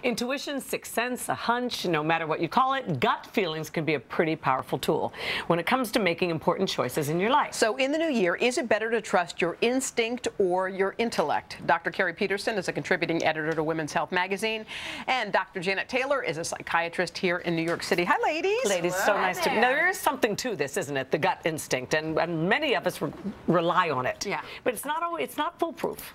Intuition, sixth sense, a hunch, no matter what you call it, gut feelings can be a pretty powerful tool when it comes to making important choices in your life. So in the new year, is it better to trust your instinct or your intellect? Dr. Keri Peterson is a contributing editor to Women's Health magazine, and Dr. Janet Taylor is a psychiatrist here in New York City. Hi, ladies. Ladies, so nice to. Now, there is something to this, isn't it? The gut instinct, and many of us rely on it. Yeah. But it's not always, it's not foolproof.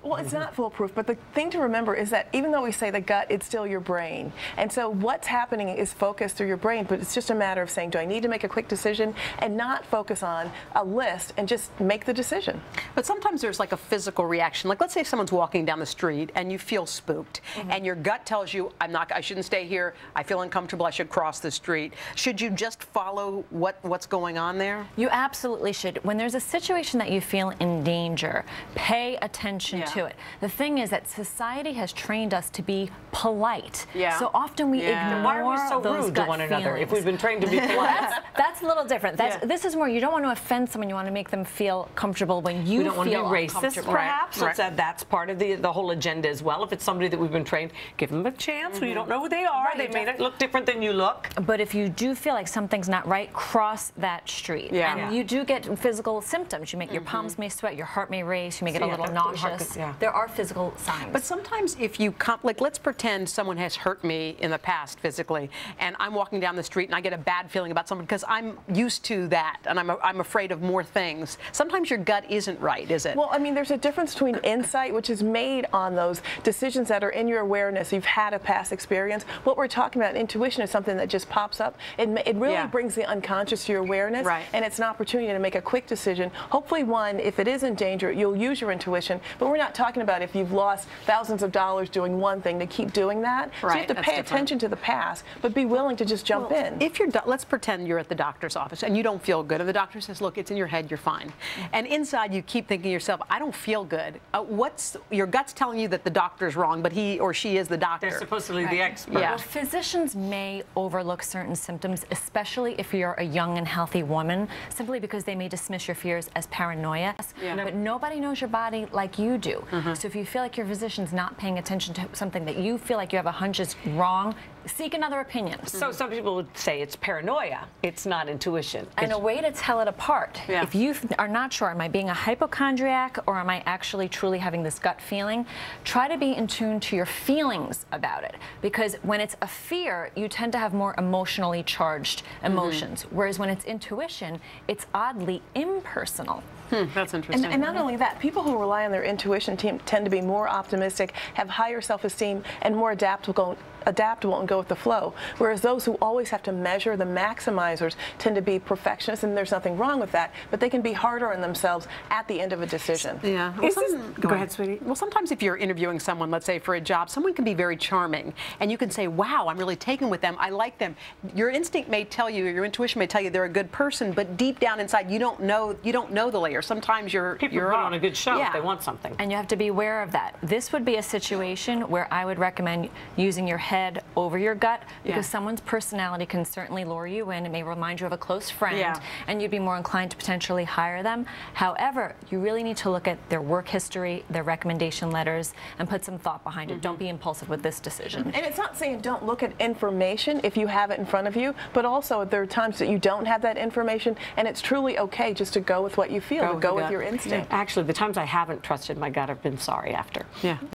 Well, it's not foolproof, but the thing to remember is that even though we say the gut, it's still your brain. And so what's happening is focused through your brain, but it's just a matter of saying, do I need to make a quick decision, and not focus on a list and just make the decision. But sometimes there's like a physical reaction. Like, let's say someone's walking down the street and you feel spooked, and your gut tells you, I shouldn't stay here, I feel uncomfortable, I should cross the street. Should you just follow what's going on there? You absolutely should. When there's a situation that you feel in danger, pay attention to it. The thing is that society has trained us to be polite. So often we ignore Why are we so rude to one another if we've been trained to be polite? That's a little different. This is more, you don't want to offend someone, you want to make them feel comfortable when you feel uncomfortable. We don't want to be racist, perhaps. Right. That's part of the whole agenda as well. If it's somebody that we've been trained, give them a chance. You don't know who they are. They may not look different than you look. But if you do feel like something's not right, cross that street. And you do get physical symptoms. You make your palms may sweat, your heart may race, you may get a little nauseous. There are physical signs. But sometimes if you like, let's pretend someone has hurt me in the past physically, and I'm walking down the street and I get a bad feeling about someone because I'm used to that and I'm afraid of more things. Sometimes your gut isn't right, is it? Well, I mean, there's a difference between insight, which is made on those decisions that are in your awareness. You've had a past experience. What we're talking about, intuition, is something that just pops up. It really brings the unconscious to your awareness, and it's an opportunity to make a quick decision. Hopefully, one, if it is in danger, you'll use your intuition. But we're not talking about if you've lost thousands of dollars doing one thing to keep doing that. So you have to pay attention to the past, but be willing to just jump in. If you're, let's pretend you're at the doctor's office and you don't feel good, and the doctor says, look, it's in your head, you're fine. And inside you keep thinking to yourself, I don't feel good. Your gut's telling you that the doctor's wrong, but he or she is the doctor. They're supposedly the expert. Well, physicians may overlook certain symptoms, especially if you're a young and healthy woman, simply because they may dismiss your fears as paranoia. But nobody knows your body like you do. So if you feel like your physician's not paying attention to something that you feel like you have a hunch is wrong, seek another opinion. So some people would say it's paranoia. It's not intuition. And a way to tell it apart, if you are not sure, am I being a hypochondriac or am I actually truly having this gut feeling, try to be in tune to your feelings about it. Because when it's a fear, you tend to have more emotionally charged emotions. Whereas when it's intuition, it's oddly impersonal. That's interesting. And not only that, people who rely on their intuition tend to be more optimistic, have higher self-esteem, and more adaptable and go with the flow. Whereas those who always have to measure, the maximizers, tend to be perfectionists, and there's nothing wrong with that, but they can be harder on themselves at the end of a decision. Well, go ahead, sweetie. Well, sometimes if you're interviewing someone, let's say for a job, someone can be very charming, and you can say, wow, I'm really taken with them, I like them. Your instinct may tell you, your intuition may tell you they're a good person, but deep down inside, you don't know the layer. Sometimes you're on a good show if they want something. And you have to be aware of that. This would be a situation where I would recommend using your head over your gut, because someone's personality can certainly lure you in. It may remind you of a close friend, and you'd be more inclined to potentially hire them. However, you really need to look at their work history, their recommendation letters, and put some thought behind it. Don't be impulsive with this decision. And it's not saying don't look at information if you have it in front of you, but also there are times that you don't have that information, and it's truly okay just to go with what you feel, to go with your instinct. Actually, the times I haven't trusted my gut, I've been sorry after.